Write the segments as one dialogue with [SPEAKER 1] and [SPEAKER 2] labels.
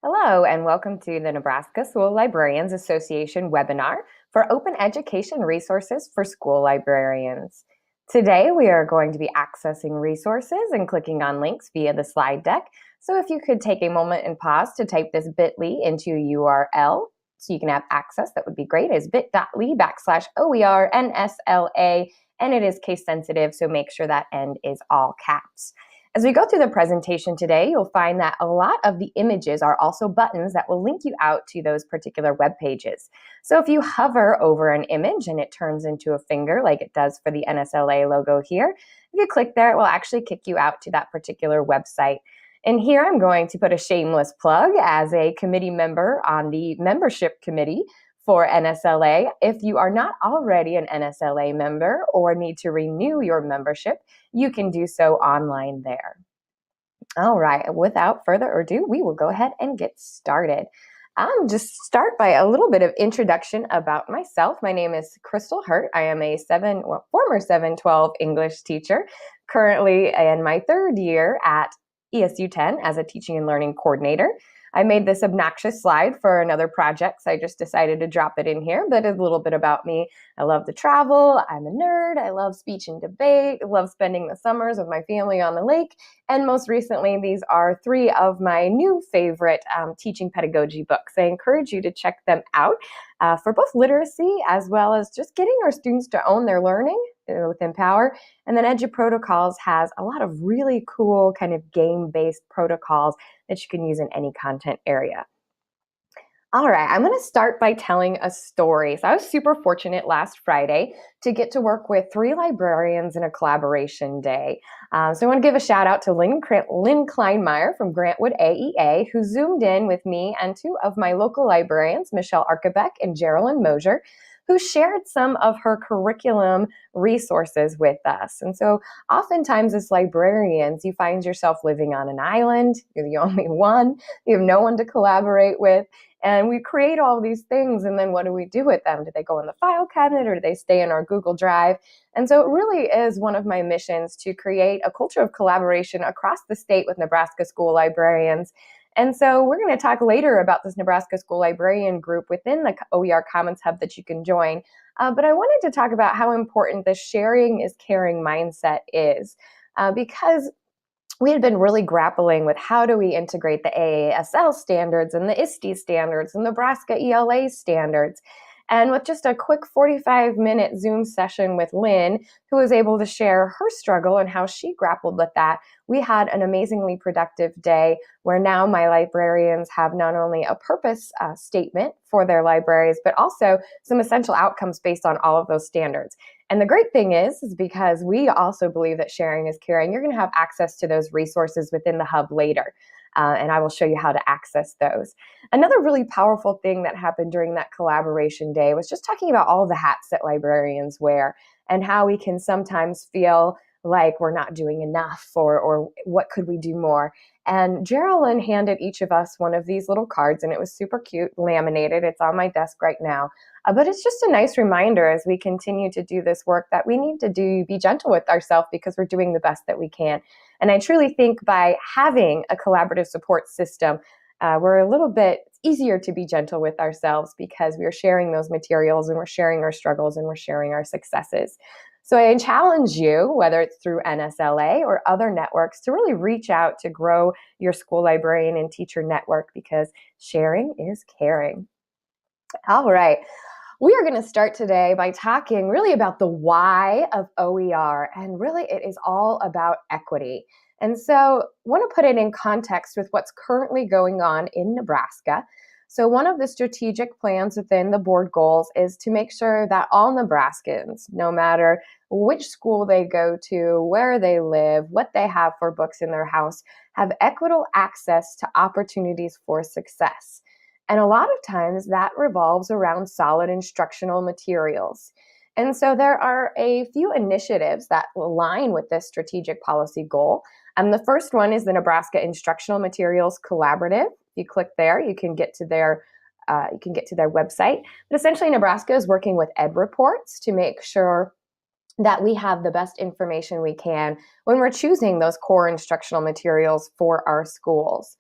[SPEAKER 1] Hello, and welcome to the Nebraska School Librarians Association webinar for open education resources for school librarians. Today, we are going to be accessing resources and clicking on links via the slide deck. So if you could take a moment and pause to type this bit.ly into URL so you can have access, that would be great. It's bit.ly/OER NSLA, and it is case sensitive, so make sure that end is all caps. As we go through the presentation today, you'll find that a lot of the images are also buttons that will link you out to those particular web pages. So if you hover over an image and it turns into a finger like it does for the NSLA logo here, if you click there, it will actually kick you out to that particular website. And here I'm going to put a shameless plug as a committee member on the membership committee for NSLA. If you are not already an NSLA member or need to renew your membership, you can do so online there. All right, without further ado, we will go ahead and get started. Just start by a little bit of introduction about myself. My name is Crystal Hurt. I am a former 712 English teacher, currently in my third year at ESU 10 as a teaching and learning coordinator. I made this obnoxious slide for another project, so I just decided to drop it in here, but a little bit about me. I love to travel, I'm a nerd, I love speech and debate, I love spending the summers with my family on the lake, and most recently, these are 3 of my new favorite teaching pedagogy books. I encourage you to check them out for both literacy as well as just getting our students to own their learning with Empower. And then EduProtocols has a lot of really cool kind of game-based protocols that you can use in any content area. All right, I'm going to start by telling a story. So I was super fortunate last Friday to get to work with 3 librarians in a collaboration day. So I want to give a shout out to Lynn Kleinmeyer from Grantwood AEA, who zoomed in with me and 2 of my local librarians, Michelle Arkebeck and Geraldine Mosier, who shared some of her curriculum resources with us. And so oftentimes as librarians, you find yourself living on an island, you're the only one, you have no one to collaborate with, and we create all these things, and then what do we do with them? Do they go in the file cabinet or do they stay in our Google Drive? And so it really is one of my missions to create a culture of collaboration across the state with Nebraska school librarians. And so we're going to talk later about this Nebraska School Librarian group within the OER Commons Hub that you can join. But I wanted to talk about how important the sharing is caring mindset is, because we had been really grappling with how do we integrate the AASL standards and the ISTE standards and Nebraska ELA standards. And with just a quick 45-minute Zoom session with Lynn, who was able to share her struggle and how she grappled with that, we had an amazingly productive day where now my librarians have not only a purpose statement for their libraries, but also some essential outcomes based on all of those standards. And the great thing is because we also believe that sharing is caring, you're going to have access to those resources within the hub later. And I will show you how to access those. Another really powerful thing that happened during that collaboration day was just talking about all the hats that librarians wear and how we can sometimes feel like we're not doing enough or what could we do more. And Geraldine handed each of us one of these little cards, and it was super cute, laminated. It's on my desk right now. But it's just a nice reminder as we continue to do this work that we need to be gentle with ourselves because we're doing the best that we can. And I truly think by having a collaborative support system, we're a little bit easier to be gentle with ourselves because we're sharing those materials and we're sharing our struggles and we're sharing our successes. So I challenge you, whether it's through NSLA or other networks, to really reach out to grow your school librarian and teacher network because sharing is caring. All right. We are going to start today by talking really about the why of OER, and really it is all about equity. And so I want to put it in context with what's currently going on in Nebraska. So one of the strategic plans within the board goals is to make sure that all Nebraskans, no matter which school they go to, where they live, what they have for books in their house, have equitable access to opportunities for success. And a lot of times that revolves around solid instructional materials. And so there are a few initiatives that align with this strategic policy goal. The first one is the Nebraska Instructional Materials Collaborative. If you click there, you can get to their website. But essentially, Nebraska is working with EdReports to make sure that we have the best information we can when we're choosing those core instructional materials for our schools.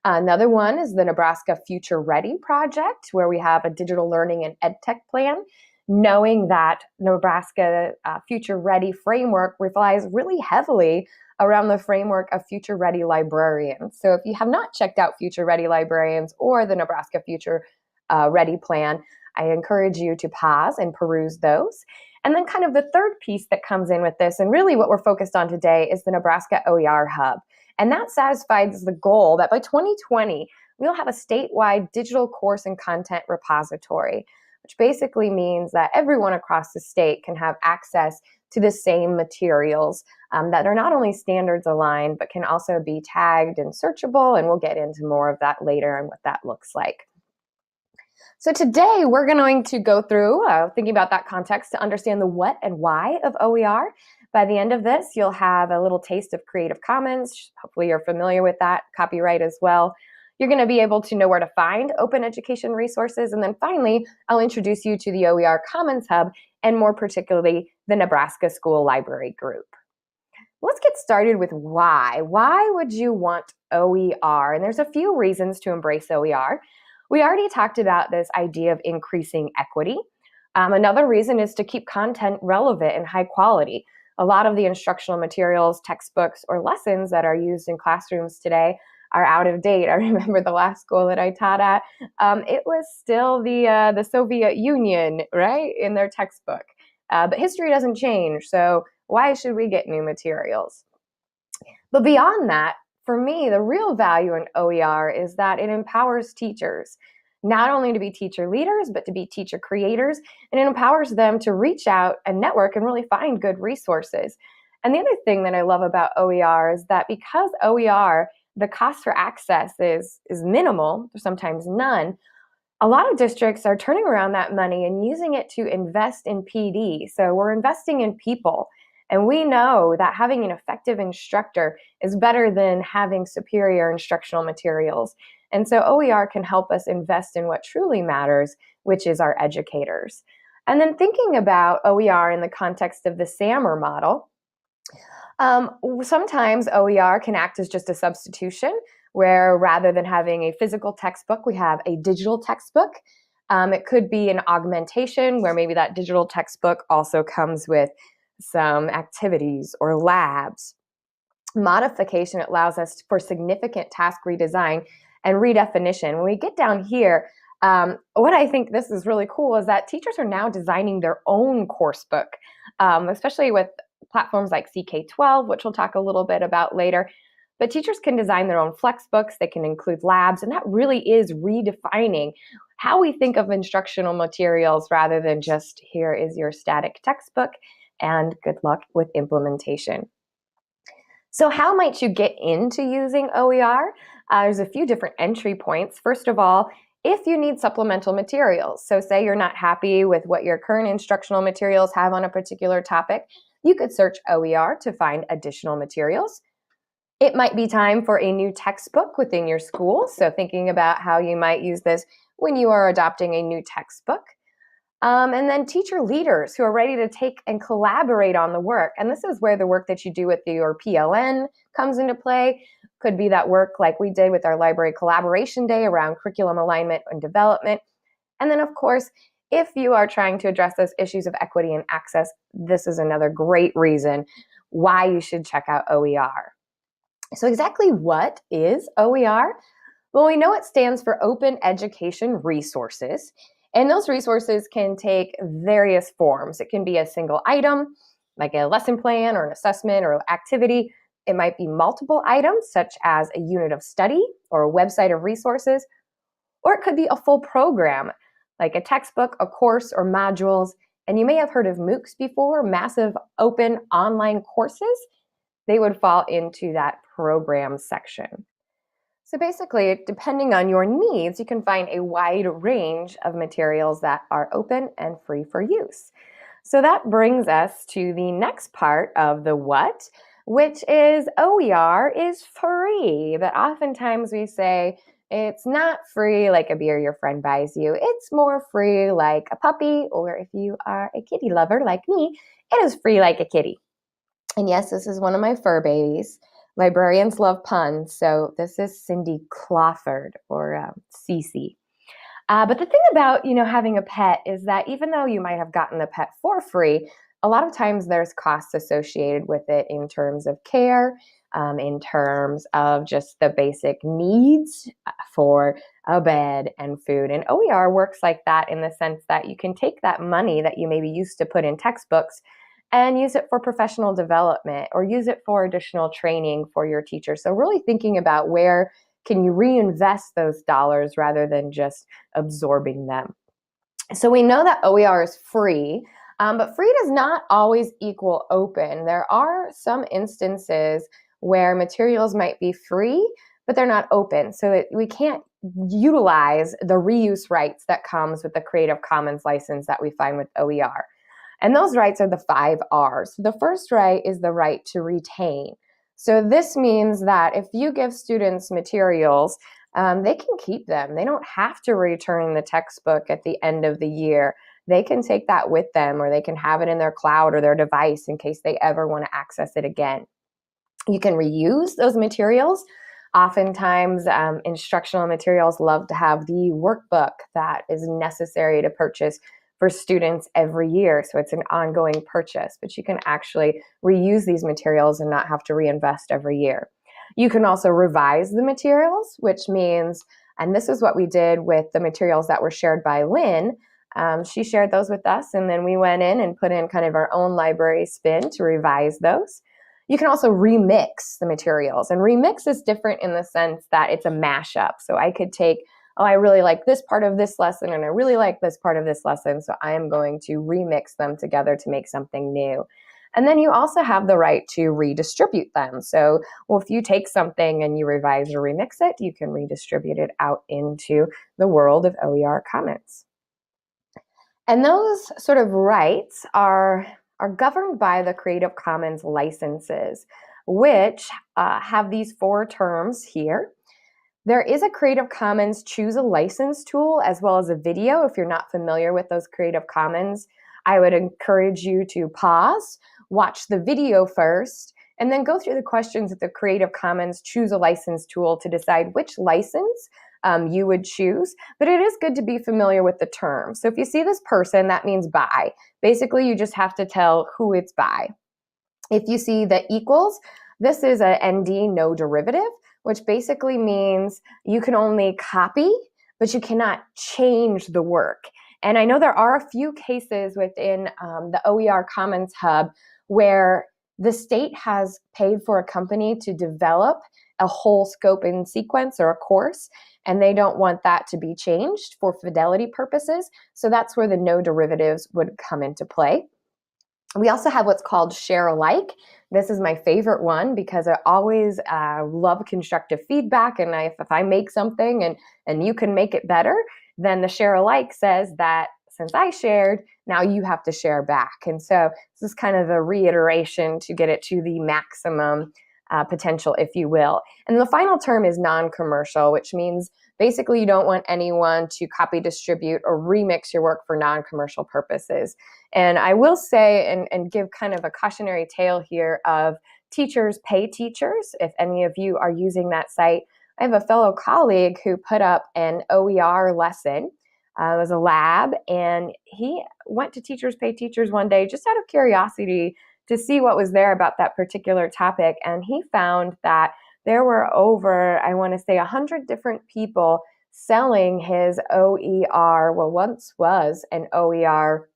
[SPEAKER 1] Another one is the Nebraska Future Ready project, where we have a digital learning and edtech plan, knowing that Nebraska Future Ready framework relies really heavily around the framework of Future Ready Librarians. So if you have not checked out Future Ready Librarians or the Nebraska Future Ready plan, I encourage you to pause and peruse those. And then kind of the third piece that comes in with this, and really what we're focused on today, is the Nebraska OER Hub. And that satisfies the goal that by 2020, we'll have a statewide digital course and content repository, which basically means that everyone across the state can have access to the same materials that are not only standards aligned, but can also be tagged and searchable. And we'll get into more of that later and what that looks like. So today we're going to go through thinking about that context to understand the what and why of OER. By the end of this, you'll have a little taste of Creative Commons. Hopefully you're familiar with that, copyright as well. You're going to be able to know where to find open education resources. And then finally, I'll introduce you to the OER Commons Hub, and more particularly, the Nebraska School Library Group. Let's get started with why. Why would you want OER? And there's a few reasons to embrace OER. We already talked about this idea of increasing equity. Another reason is to keep content relevant and high quality. A lot of the instructional materials, textbooks, or lessons that are used in classrooms today are out of date. I remember the last school that I taught at, it was still the Soviet Union, right, in their textbook. But history doesn't change, so why should we get new materials? But beyond that, for me, the real value in OER is that it empowers teachers, not only to be teacher leaders, but to be teacher creators, and it empowers them to reach out and network and really find good resources. And the other thing that I love about OER is that because OER, the cost for access is minimal, or sometimes none, a lot of districts are turning around that money and using it to invest in PD. So we're investing in people. And we know that having an effective instructor is better than having superior instructional materials. And so OER can help us invest in what truly matters, which is our educators. And then thinking about OER in the context of the SAMR model, sometimes OER can act as just a substitution, where rather than having a physical textbook, we have a digital textbook. It could be an augmentation where maybe that digital textbook also comes with some activities or labs. Modification allows us for significant task redesign and redefinition. When we get down here, what I think this is really cool is that teachers are now designing their own course book, especially with platforms like CK12, which we'll talk a little bit about later. But teachers can design their own flex books, they can include labs, and that really is redefining how we think of instructional materials rather than just here is your static textbook and good luck with implementation. So how might you get into using OER? There's a few different entry points. First of all, if you need supplemental materials, so say you're not happy with what your current instructional materials have on a particular topic, you could search OER to find additional materials. It might be time for a new textbook within your school, so thinking about how you might use this when you are adopting a new textbook. And then teacher leaders who are ready to take and collaborate on the work. And this is where the work that you do with your PLN comes into play. Could be that work like we did with our Library Collaboration Day around curriculum alignment and development. And then, of course, if you are trying to address those issues of equity and access, this is another great reason why you should check out OER. So exactly what is OER? Well, we know it stands for Open Education Resources. And those resources can take various forms. It can be a single item, like a lesson plan or an assessment or activity. It might be multiple items, such as a unit of study or a website of resources. Or it could be a full program, like a textbook, a course, or modules. And you may have heard of MOOCs before, massive open online courses. They would fall into that program section. So basically, depending on your needs, you can find a wide range of materials that are open and free for use. So that brings us to the next part of the what, which is OER is free. But oftentimes we say it's not free like a beer your friend buys you. It's more free like a puppy, or if you are a kitty lover like me, it is free like a kitty. And yes, this is one of my fur babies. Librarians love puns, so this is Cindy Clawford, or Cece. But the thing about, having a pet is that even though you might have gotten the pet for free, a lot of times there's costs associated with it in terms of care, in terms of just the basic needs for a bed and food. And OER works like that in the sense that you can take that money that you maybe used to put in textbooks and use it for professional development or use it for additional training for your teachers. So really thinking about where can you reinvest those dollars rather than just absorbing them. So we know that OER is free, but free does not always equal open. There are some instances where materials might be free, but they're not open. So we can't utilize the reuse rights that comes with the Creative Commons license that we find with OER. And those rights are the 5 R's. The first right is the right to retain. So this means that if you give students materials, they can keep them. They don't have to return the textbook at the end of the year. They can take that with them, or they can have it in their cloud or their device in case they ever want to access it again. You can reuse those materials. Oftentimes, instructional materials love to have the workbook that is necessary to purchase for students every year. So it's an ongoing purchase, but you can actually reuse these materials and not have to reinvest every year. You can also revise the materials, which means, and this is what we did with the materials that were shared by Lynn. She shared those with us, and then we went in and put in kind of our own library spin to revise those. You can also remix the materials, and remix is different in the sense that it's a mashup. So I could take, I really like this part of this lesson and I really like this part of this lesson, so I am going to remix them together to make something new. And then you also have the right to redistribute them. So, if you take something and you revise or remix it, you can redistribute it out into the world of OER Commons. And those sort of rights are governed by the Creative Commons licenses, which have these 4 terms here. There is a Creative Commons Choose a License tool as well as a video. If you're not familiar with those Creative Commons, I would encourage you to pause, watch the video first, and then go through the questions of the Creative Commons Choose a License tool to decide which license you would choose. But it is good to be familiar with the term. So if you see this person, that means by. Basically, you just have to tell who it's by. If you see the equals, this is a ND, no derivative, which basically means you can only copy, but you cannot change the work. And I know there are a few cases within the OER Commons Hub where the state has paid for a company to develop a whole scope and sequence or a course, and they don't want that to be changed for fidelity purposes. So that's where the no derivatives would come into play. We also have what's called share alike. This is my favorite one because I always love constructive feedback, and if I make something and you can make it better, then the share alike says that since I shared, now you have to share back. And so this is kind of a reiteration to get it to the maximum potential, if you will. And the final term is non-commercial, which means basically you don't want anyone to copy, distribute, or remix your work for non-commercial purposes. And I will say and give kind of a cautionary tale here of teachers pay teachers. If any of you are using that site, I have a fellow colleague who put up an OER lesson. It was a lab, and he went to Teachers Pay Teachers one day just out of curiosity to see what was there about that particular topic. And he found that there were over, I want to say, 100 different people selling his OER, well, once was an OER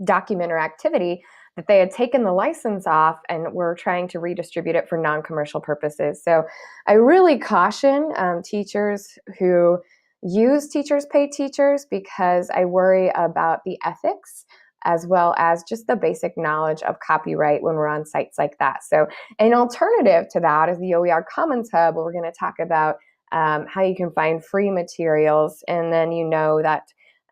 [SPEAKER 1] document or activity that they had taken the license off and were trying to redistribute it for non-commercial purposes. So I really caution teachers who use Teachers Pay Teachers because I worry about the ethics as well as just the basic knowledge of copyright when we're on sites like that. So an alternative to that is the OER Commons Hub, where we're going to talk about how you can find free materials, and then you know that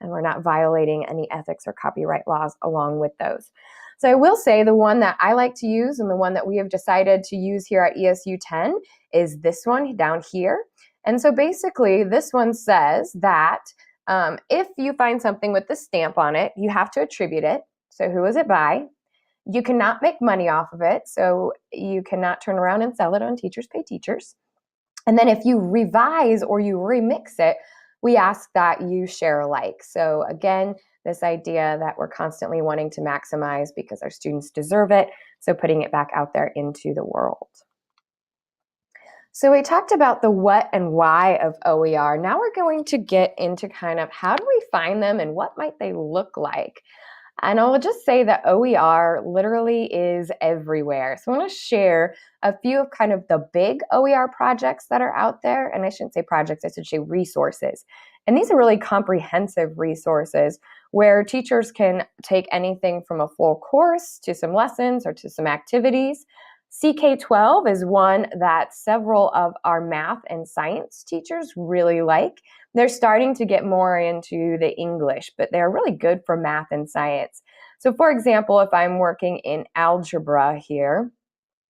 [SPEAKER 1] we're not violating any ethics or copyright laws along with those. So I will say the one that I like to use and the one that we have decided to use here at ESU 10 is this one down here. And so basically this one says that if you find something with the stamp on it, you have to attribute it. So who is it by? You cannot make money off of it, so you cannot turn around and sell it on Teachers Pay Teachers. And then if you revise or you remix it, we ask that you share alike. So again, this idea that we're constantly wanting to maximize because our students deserve it, so putting it back out there into the world. So we talked about the what and why of OER. Now we're going to get into kind of how do we find them and what might they look like. And I'll just say that OER literally is everywhere. So I want to share a few of kind of the big OER projects that are out there. And I shouldn't say projects, I should say resources. And these are really comprehensive resources where teachers can take anything from a full course to some lessons or to some activities. CK12 is one that several of our math and science teachers really like. They're starting to get more into the English, but they're really good for math and science. So for example, if I'm working in algebra here,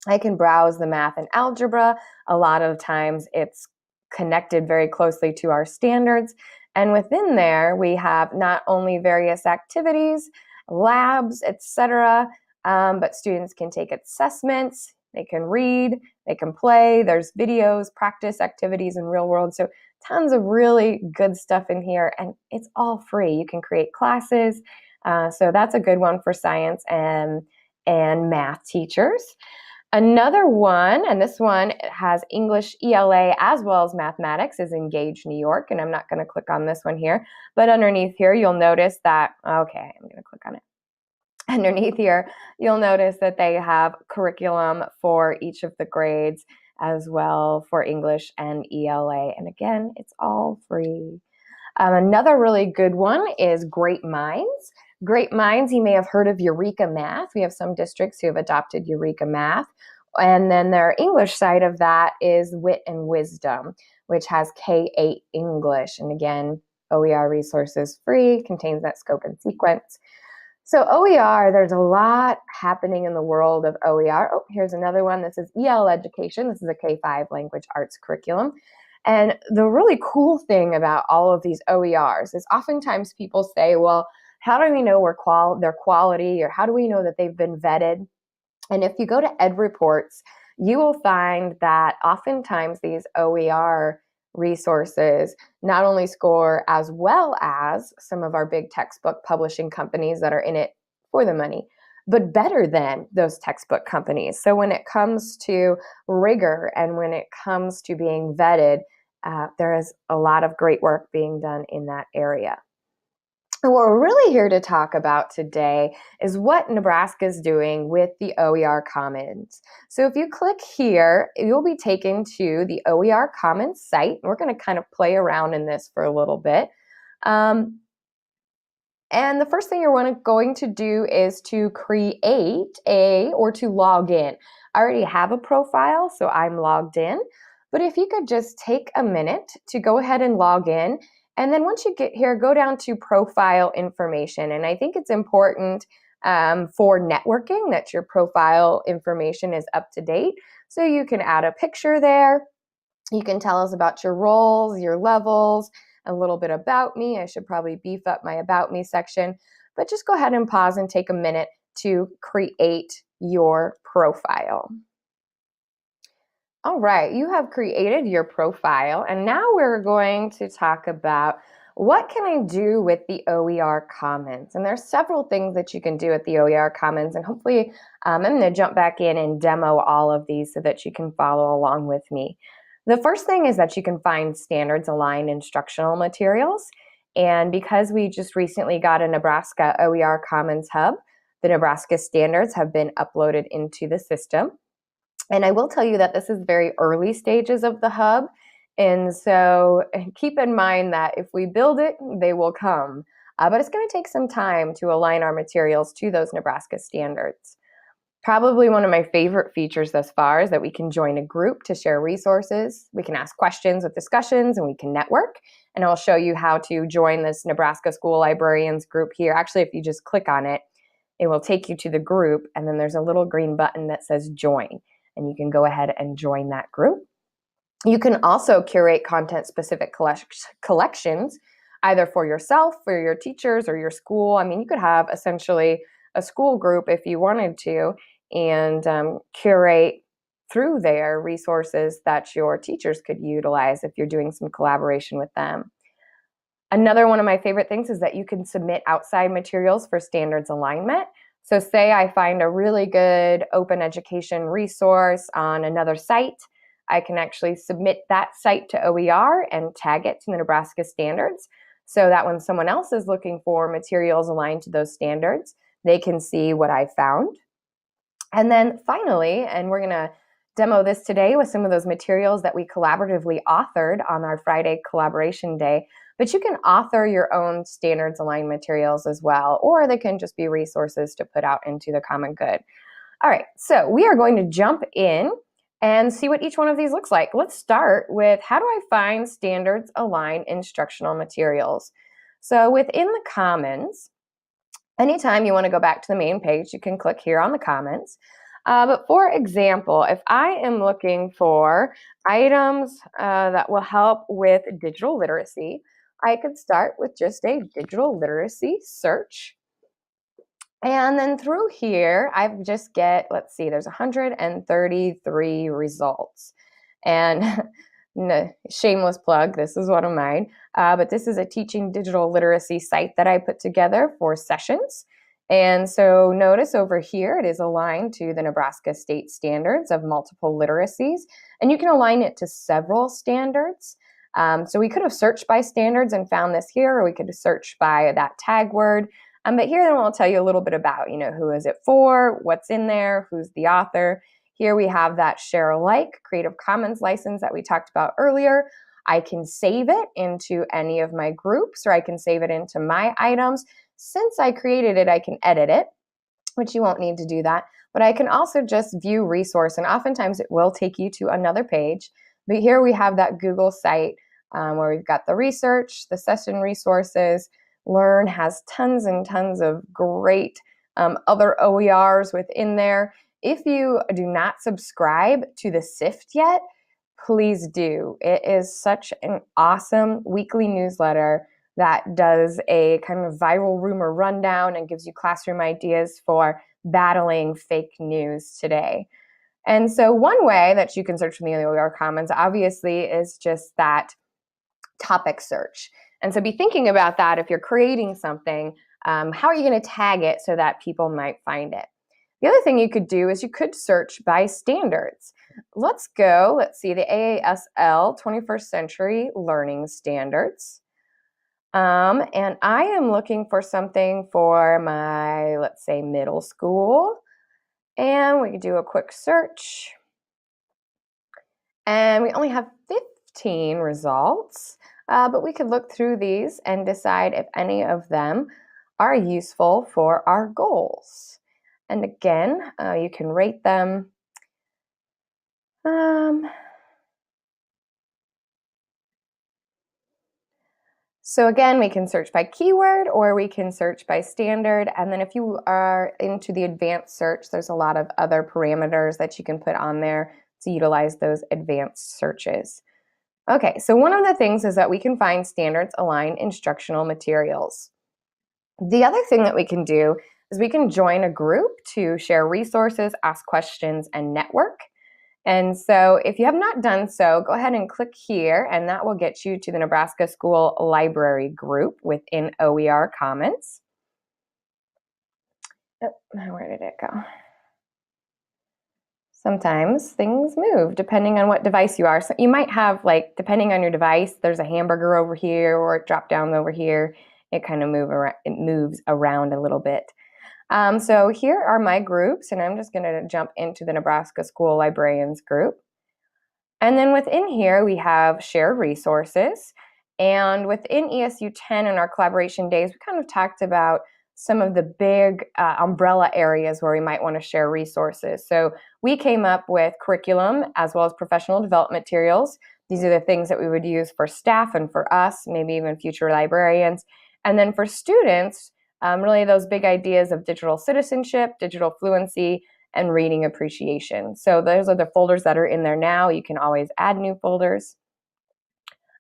[SPEAKER 1] I can browse the math and algebra. A lot of times it's connected very closely to our standards. And within there, we have not only various activities, labs, etc., but students can take assessments, they can read, they can play, there's videos, practice activities in real world. So tons of really good stuff in here, and it's all free. You can create classes. So that's a good one for science and math teachers. Another one, and this one has English ELA as well as mathematics, is Engage New York, and I'm not going to click on this one here, but underneath here you'll notice that, okay, I'm going to click on it. Underneath here, you'll notice that they have curriculum for each of the grades as well for English and ELA. And again, it's all free. Another really good one is Great Minds. Great Minds, you may have heard of Eureka Math. We have some districts who have adopted Eureka Math. And then their English side of that is Wit and Wisdom, which has K-8 English. And again, OER resources free, contains that scope and sequence. So OER, there's a lot happening in the world of OER. Oh, here's another one. This is EL Education. This is a K-5 language arts curriculum. And the really cool thing about all of these OERs is oftentimes people say, well, how do we know their quality, or how do we know that they've been vetted? And if you go to Ed Reports, you will find that oftentimes these OER resources not only score as well as some of our big textbook publishing companies that are in it for the money, but better than those textbook companies. So when it comes to rigor and when it comes to being vetted, there is a lot of great work being done in that area. And what we're really here to talk about today is what Nebraska is doing with the OER Commons. So if you click here, you'll be taken to the OER Commons site. We're going to kind of play around in this for a little bit. And the first thing you're going to do is to create or to log in. I already have a profile, so I'm logged in. But if you could just take a minute to go ahead and log in. And then once you get here, go down to profile information. And I think it's important for networking that your profile information is up to date. So you can add a picture there. You can tell us about your roles, your levels, a little bit about me. I should probably beef up my about me section. But just go ahead and pause and take a minute to create your profile. All right, you have created your profile, and now we're going to talk about what can I do with the OER Commons. And there's several things that you can do with the OER Commons, and hopefully I'm going to jump back in and demo all of these so that you can follow along with me. The first thing is that you can find standards-aligned instructional materials, and because we just recently got a Nebraska OER Commons hub, the Nebraska standards have been uploaded into the system. And I will tell you that this is very early stages of the hub. And so keep in mind that if we build it, they will come. But it's going to take some time to align our materials to those Nebraska standards. Probably one of my favorite features thus far is that we can join a group to share resources. We can ask questions with discussions, and we can network. And I'll show you how to join this Nebraska School Librarians group here. Actually, if you just click on it, it will take you to the group. And then there's a little green button that says join. And you can go ahead and join that group. You can also curate content-specific collections, either for yourself, for your teachers, or your school. I mean, you could have essentially a school group if you wanted to, and curate through their resources that your teachers could utilize if you're doing some collaboration with them. Another one of my favorite things is that you can submit outside materials for standards alignment. So say I find a really good open education resource on another site, I can actually submit that site to OER and tag it to the Nebraska standards so that when someone else is looking for materials aligned to those standards, they can see what I found. And then finally, and we're going to demo this today with some of those materials that we collaboratively authored on our Friday collaboration day, but you can author your own standards aligned materials as well, or they can just be resources to put out into the common good. All right, so we are going to jump in and see what each one of these looks like. Let's start with, how do I find standards aligned instructional materials? So within the Commons, anytime you want to go back to the main page, you can click here on the Commons. But for example, if I am looking for items that will help with digital literacy, I could start with just a digital literacy search. And then through here, I just get, let's see, there's 133 results. And no, shameless plug, this is one of mine. But this is a teaching digital literacy site that I put together for sessions. And so notice over here, it is aligned to the Nebraska state standards of multiple literacies. And you can align it to several standards. So we could have searched by standards and found this here, or we could search by that tag word. But here then I'll tell you a little bit about, who is it for, what's in there, who's the author. Here we have that share alike Creative Commons license that we talked about earlier. I can save it into any of my groups, or I can save it into my items. Since I created it, I can edit it, which you won't need to do that. But I can also just view resource, and oftentimes it will take you to another page. But here we have that Google site where we've got the research, the session resources. Learn has tons and tons of great other OERs within there. If you do not subscribe to the SIFT yet, please do. It is such an awesome weekly newsletter that does a kind of viral rumor rundown and gives you classroom ideas for battling fake news today. And so one way that you can search from the OER Commons, obviously, is just that topic search. And so be thinking about that if you're creating something. How are you going to tag it so that people might find it? The other thing you could do is you could search by standards. Let's see, the AASL 21st Century Learning Standards. And I am looking for something for my, let's say, middle school. And we could do a quick search. And we only have 15 results. But we could look through these and decide if any of them are useful for our goals. And again, you can rate them. So again, we can search by keyword, or we can search by standard. And then if you are into the advanced search, there's a lot of other parameters that you can put on there to utilize those advanced searches. Okay, so one of the things is that we can find standards aligned instructional materials. The other thing that we can do is we can join a group to share resources, ask questions, and network. And so if you have not done so, go ahead and click here, and that will get you to the Nebraska School Library group within OER Commons. Oh, where did it go? Sometimes things move depending on what device you are. So you might have, like, depending on your device, there's a hamburger over here or it dropped down over here. It kind of moves around a little bit. So here are my groups, and I'm just going to jump into the Nebraska School Librarians group. And then within here, we have shared resources. And within ESU 10 in our collaboration days, we kind of talked about some of the big umbrella areas where we might want to share resources. So we came up with curriculum as well as professional development materials. These are the things that we would use for staff and for us, maybe even future librarians. And then for students, really those big ideas of digital citizenship, digital fluency, and reading appreciation. So those are the folders that are in there now. You can always add new folders.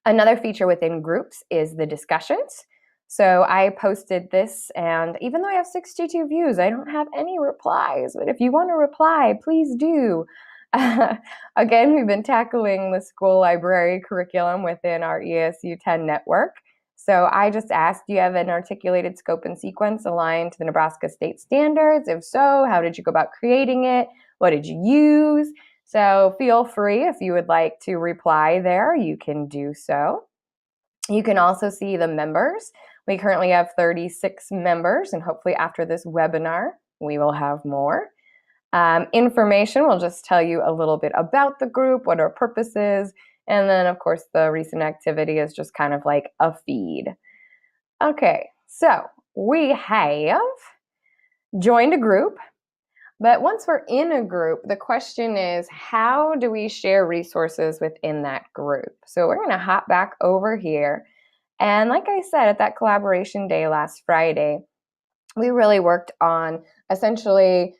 [SPEAKER 1] Another feature within groups is the discussions. So I posted this, and even though I have 62 views, I don't have any replies. But if you want to reply, please do. Again, we've been tackling the school library curriculum within our ESU 10 network. So I just asked, do you have an articulated scope and sequence aligned to the Nebraska state standards? If so, how did you go about creating it? What did you use? So feel free, if you would like to reply there, you can do so. You can also see the members. We currently have 36 members, and hopefully after this webinar, we will have more. Information will just tell you a little bit about the group, what our purpose is, and then of course the recent activity is just kind of like a feed. Okay, so we have joined a group, but once we're in a group, the question is, how do we share resources within that group? So we're gonna hop back over here. And like I said, at that collaboration day last Friday, we really worked on essentially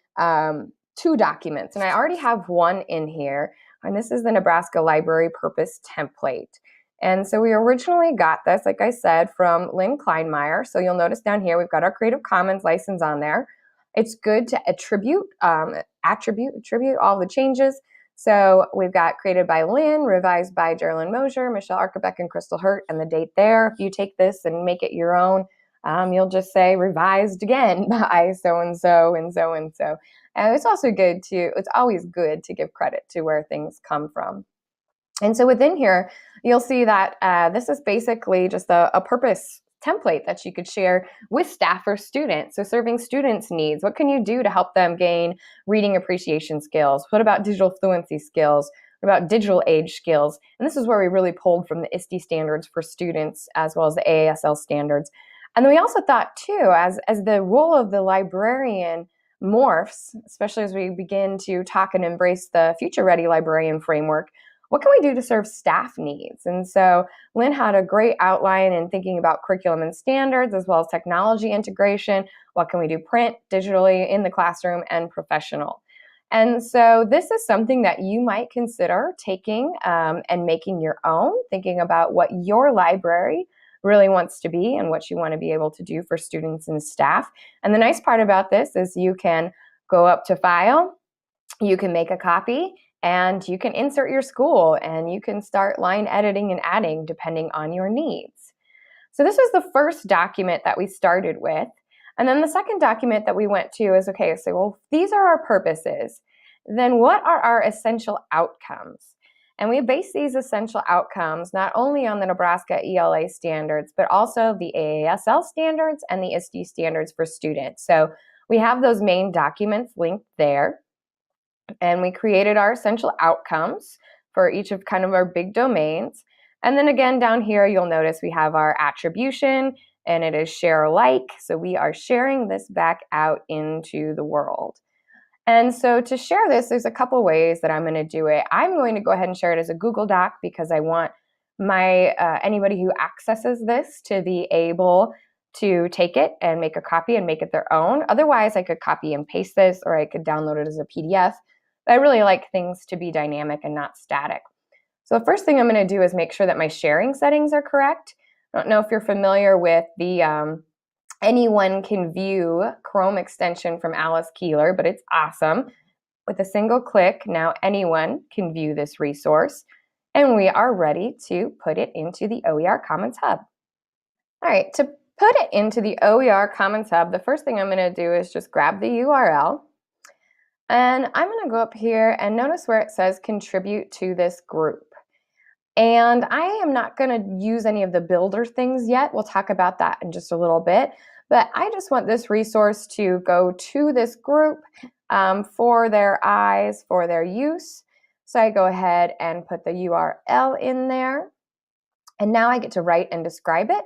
[SPEAKER 1] 2 documents. And I already have one in here, and this is the Nebraska Library Purpose Template. And so we originally got this, like I said, from Lynn Kleinmeyer. So you'll notice down here, we've got our Creative Commons license on there. It's good to attribute all the changes. So we've got created by Lynn, revised by Geraldine Mosier, Michelle Arkebeck, and Crystal Hurt, and the date there. If you take this and make it your own, you'll just say revised again by so-and-so and so-and-so. And it's also good it's always good to give credit to where things come from. And so within here, you'll see that this is basically just a purpose template that you could share with staff or students. So serving students' needs. What can you do to help them gain reading appreciation skills? What about digital fluency skills? What about digital age skills? And this is where we really pulled from the ISTE standards for students as well as the AASL standards. And then we also thought too, as the role of the librarian morphs, especially as we begin to talk and embrace the Future Ready Librarian framework, what can we do to serve staff needs? And so Lynn had a great outline in thinking about curriculum and standards as well as technology integration. What can we do print, digitally, in the classroom, and professional? And so this is something that you might consider taking and making your own, thinking about what your library really wants to be and what you want to be able to do for students and staff. And the nice part about this is you can go up to File, you can make a copy, and you can insert your school, and you can start line editing and adding depending on your needs. So this was the first document that we started with. And then the second document that we went to is, okay, so well, these are our purposes. Then what are our essential outcomes? And we base these essential outcomes not only on the Nebraska ELA standards, but also the AASL standards and the ISTE standards for students. So we have those main documents linked there. And we created our essential outcomes for each of kind of our big domains. And then again, down here, you'll notice we have our attribution, and it is share alike. So we are sharing this back out into the world. And so to share this, there's a couple ways that I'm going to do it. I'm going to go ahead and share it as a Google Doc because I want anybody who accesses this to be able to take it and make a copy and make it their own. Otherwise, I could copy and paste this, or I could download it as a PDF. But I really like things to be dynamic and not static. So the first thing I'm going to do is make sure that my sharing settings are correct. I don't know if you're familiar with the Anyone Can View Chrome extension from Alice Keeler, but it's awesome. With a single click, now anyone can view this resource, and we are ready to put it into the OER Commons Hub. All right, to put it into the OER Commons Hub, the first thing I'm going to do is just grab the URL, and I'm going to go up here and notice where it says contribute to this group. And I am not going to use any of the builder things yet. We'll talk about that in just a little bit. But I just want this resource to go to this group for their eyes, for their use. So I go ahead and put the URL in there. And now I get to write and describe it.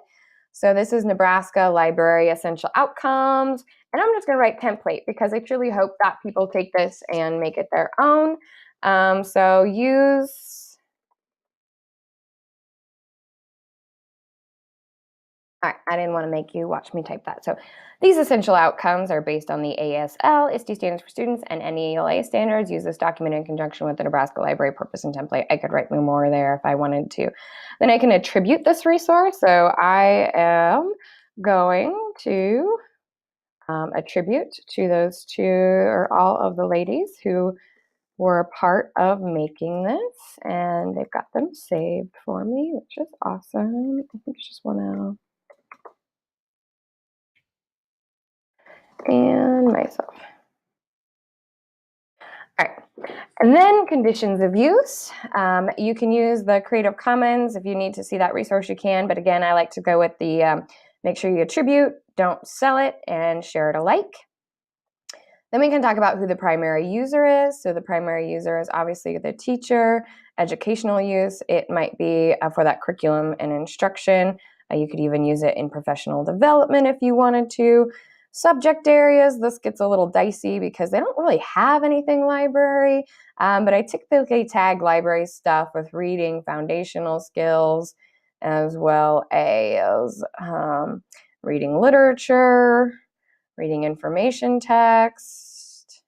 [SPEAKER 1] So this is Nebraska Library Essential Outcomes. And I'm just going to write template because I truly hope that people take this and make it their own. So use... All right, I didn't want to make you watch me type that. So these essential outcomes are based on the ASL, ISTE standards for students, and NELA standards. Use this document in conjunction with the Nebraska Library Purpose and Template. I could write more there if I wanted to. Then I can attribute this resource. So I am going to attribute to those two or all of the ladies who were a part of making this, and they've got them saved for me, which is awesome. I think it's just 1L. And myself. All right, and then conditions of use. You can use the Creative Commons. If you need to see that resource, you can, but again, I like to go with the make sure you attribute, don't sell it, and share it alike. Then we can talk about who the primary user is. So the primary user is obviously the teacher. Educational use, it might be for that curriculum and instruction. You could even use it in professional development if you wanted to. Subject areas, this gets a little dicey because they don't really have anything library, but I typically tag library stuff with reading foundational skills as well as reading literature, reading information text.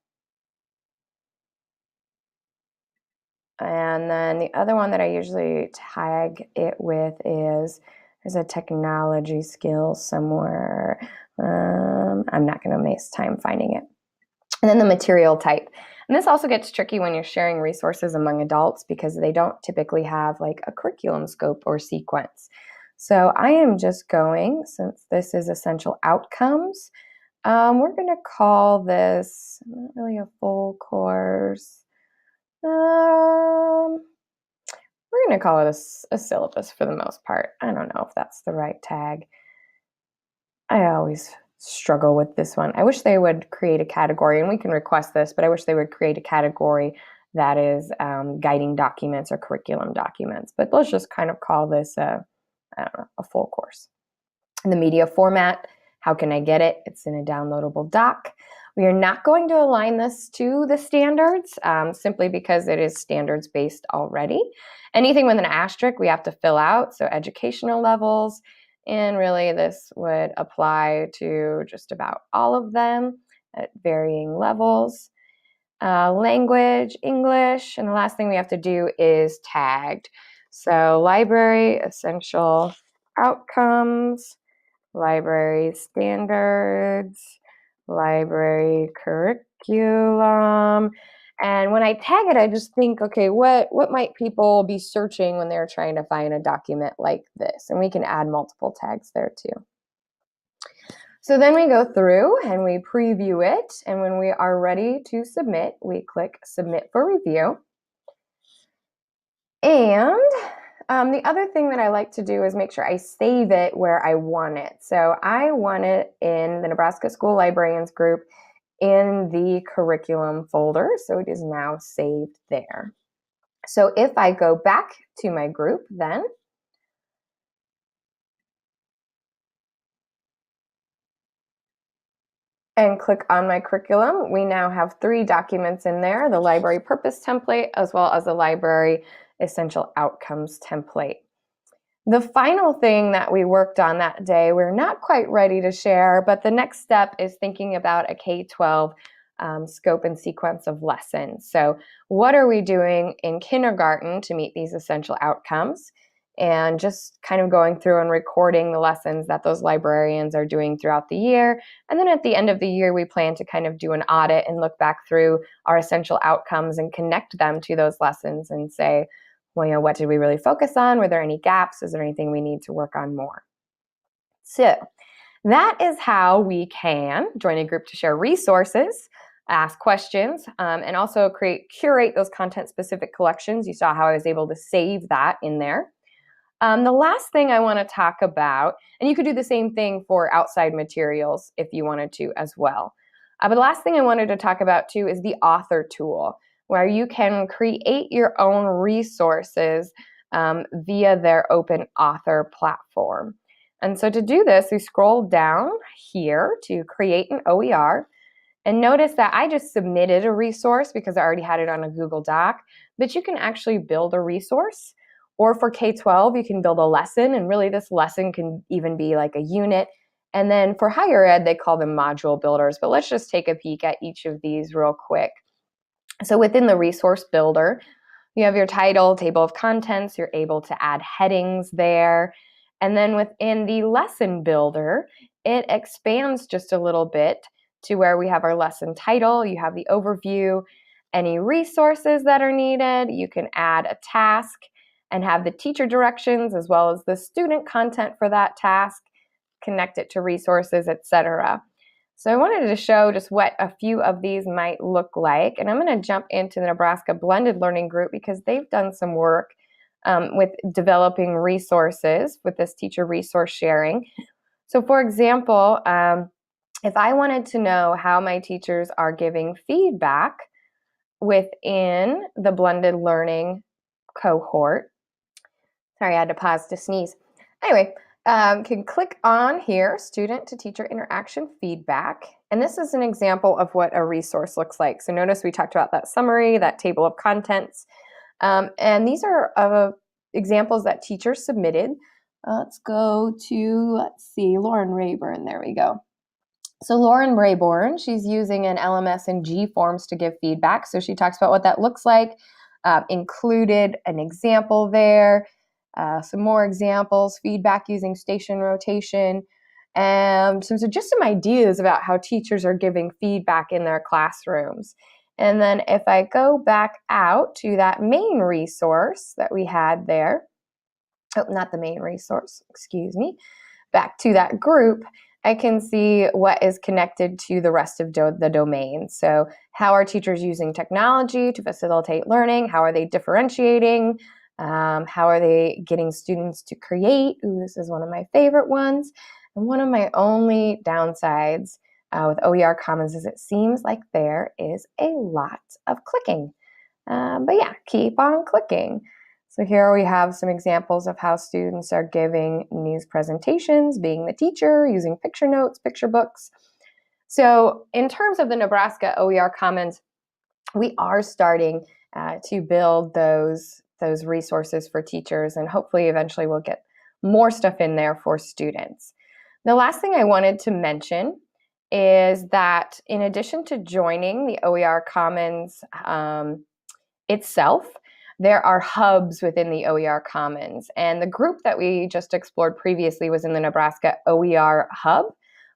[SPEAKER 1] And then the other one that I usually tag it with is, there's a technology skill somewhere. I'm not going to waste time finding it. And then the material type. And this also gets tricky when you're sharing resources among adults because they don't typically have like a curriculum scope or sequence. So I am just going, since this is essential outcomes, we're going to call this not really a full course. We're going to call it a syllabus for the most part. I don't know if that's the right tag. I always struggle with this one. I wish they would create a category, and we can request this, but I wish they would create a category that is guiding documents or curriculum documents. But let's just kind of call this I don't know, a full course. In the media format, how can I get it? It's in a downloadable doc. We are not going to align this to the standards simply because it is standards based already. Anything with an asterisk we have to fill out, so educational levels, and really this would apply to just about all of them at varying levels. Language, English, and the last thing we have to do is tagged. So library essential outcomes, library standards, library curriculum. And when I tag it, I just think, okay, what might people be searching when they're trying to find a document like this? And we can add multiple tags there too. So then we go through and we preview it. And when we are ready to submit, we click Submit for Review. And the other thing that I like to do is make sure I save it where I want it. So I want it in the Nebraska School Librarians group in the curriculum folder. So it is now saved there. So if I go back to my group then, and click on my curriculum, we now have 3 documents in there, the library purpose template, as well as the library essential outcomes template. The final thing that we worked on that day, we're not quite ready to share, but the next step is thinking about a K-12 scope and sequence of lessons. So what are we doing in kindergarten to meet these essential outcomes? And just kind of going through and recording the lessons that those librarians are doing throughout the year. And then at the end of the year, we plan to kind of do an audit and look back through our essential outcomes and connect them to those lessons and say, well, you know, what did we really focus on? Were there any gaps? Is there anything we need to work on more? So that is how we can join a group to share resources, ask questions, and also curate those content-specific collections. You saw how I was able to save that in there. The last thing I want to talk about, and you could do the same thing for outside materials if you wanted to as well. But the last thing I wanted to talk about too is the author tool, where you can create your own resources via their open author platform. And so to do this, we scroll down here to create an OER. And notice that I just submitted a resource because I already had it on a Google Doc, but you can actually build a resource. Or for K-12, you can build a lesson, and really this lesson can even be like a unit. And then for higher ed, they call them module builders, but let's just take a peek at each of these real quick. So within the resource builder, you have your title, table of contents, you're able to add headings there. And then within the lesson builder, it expands just a little bit to where we have our lesson title, you have the overview, any resources that are needed, you can add a task and have the teacher directions as well as the student content for that task, connect it to resources, etc. So I wanted to show just what a few of these might look like. And I'm going to jump into the Nebraska Blended Learning Group because they've done some work with developing resources with this teacher resource sharing. So for example, if I wanted to know how my teachers are giving feedback within the blended learning cohort, sorry, I had to pause to sneeze. Anyway, can click on here, student to teacher interaction feedback. And this is an example of what a resource looks like. So notice we talked about that summary, that table of contents. And these are examples that teachers submitted. Let's go to, Lauren Rayburn. There we go. So Lauren Rayburn, she's using an LMS and G forms to give feedback. So she talks about what that looks like, included an example there, some more examples, feedback using station rotation, and so just some ideas about how teachers are giving feedback in their classrooms. And then if I go back out to that main resource that we had there, not the main resource, excuse me, back to that group, I can see what is connected to the rest of the domain. So how are teachers using technology to facilitate learning? How are they differentiating? How are they getting students to create? Ooh, this is one of my favorite ones. And one of my only downsides with OER Commons is it seems like there is a lot of clicking. But yeah, keep on clicking. So here we have some examples of how students are giving news presentations, being the teacher, using picture notes, picture books. So in terms of the Nebraska OER Commons, we are starting to build those resources for teachers, and hopefully eventually we'll get more stuff in there for students. The last thing I wanted to mention is that in addition to joining the OER Commons itself, there are hubs within the OER Commons. And the group that we just explored previously was in the Nebraska OER Hub,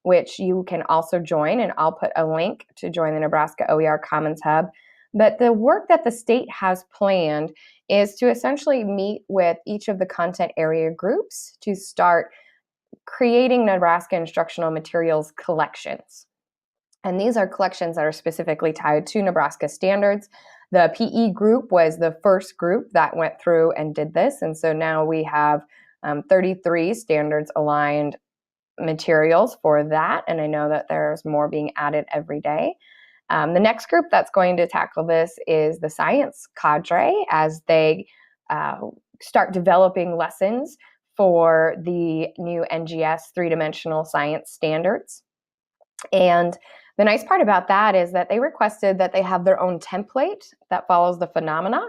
[SPEAKER 1] which you can also join, and I'll put a link to join the Nebraska OER Commons Hub. But the work that the state has planned is to essentially meet with each of the content area groups to start creating Nebraska instructional materials collections. And these are collections that are specifically tied to Nebraska standards. The PE group was the first group that went through and did this. And so now we have 33 standards aligned materials for that. And I know that there's more being added every day. The next group that's going to tackle this is the science cadre as they start developing lessons for the new NGS three-dimensional science standards. And the nice part about that is that they requested that they have their own template that follows the phenomena.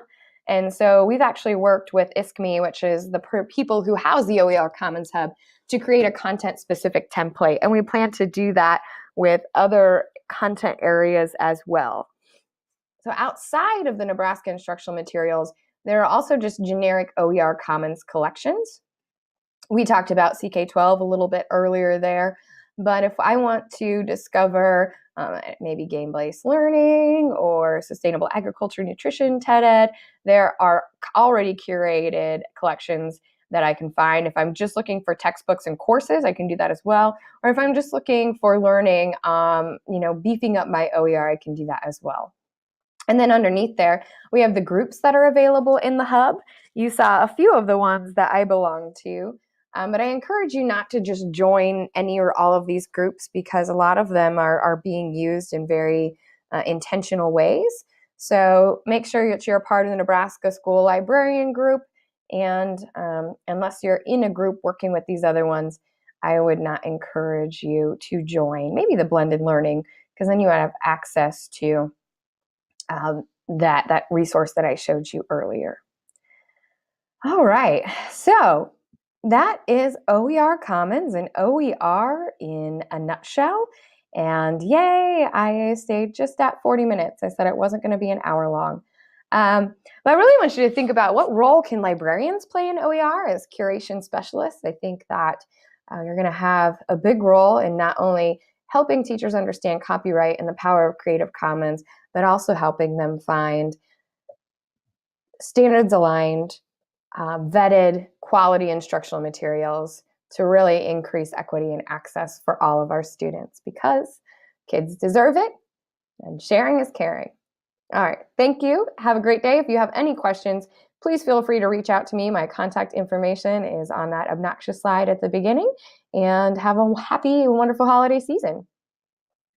[SPEAKER 1] And so we've actually worked with ISKME, which is the people who house the OER Commons Hub, to create a content-specific template. And we plan to do that with other content areas as well. So outside of the Nebraska instructional materials, there are also just generic OER Commons collections. We talked about CK12 a little bit earlier there. But if I want to discover maybe game-based learning or sustainable agriculture, nutrition, TED-Ed, there are already curated collections that I can find. If I'm just looking for textbooks and courses, I can do that as well. Or if I'm just looking for learning, beefing up my OER, I can do that as well. And then underneath there, we have the groups that are available in the hub. You saw a few of the ones that I belong to. But I encourage you not to just join any or all of these groups because a lot of them are being used in very intentional ways. So make sure that you're a part of the Nebraska School Librarian group. And unless you're in a group working with these other ones, I would not encourage you to join. Maybe the blended learning, because then you would have access to that resource that I showed you earlier. All right, so that is OER Commons and OER in a nutshell. And yay, I stayed just at 40 minutes. I said it wasn't going to be an hour long. But I really want you to think about what role can librarians play in OER as curation specialists. I think that you're going to have a big role in not only helping teachers understand copyright and the power of Creative Commons, but also helping them find standards-aligned, vetted, quality instructional materials to really increase equity and access for all of our students, because kids deserve it and sharing is caring. All right, thank you. Have a great day. If you have any questions, please feel free to reach out to me. My contact information is on that obnoxious slide at the beginning. And have a happy, wonderful holiday season.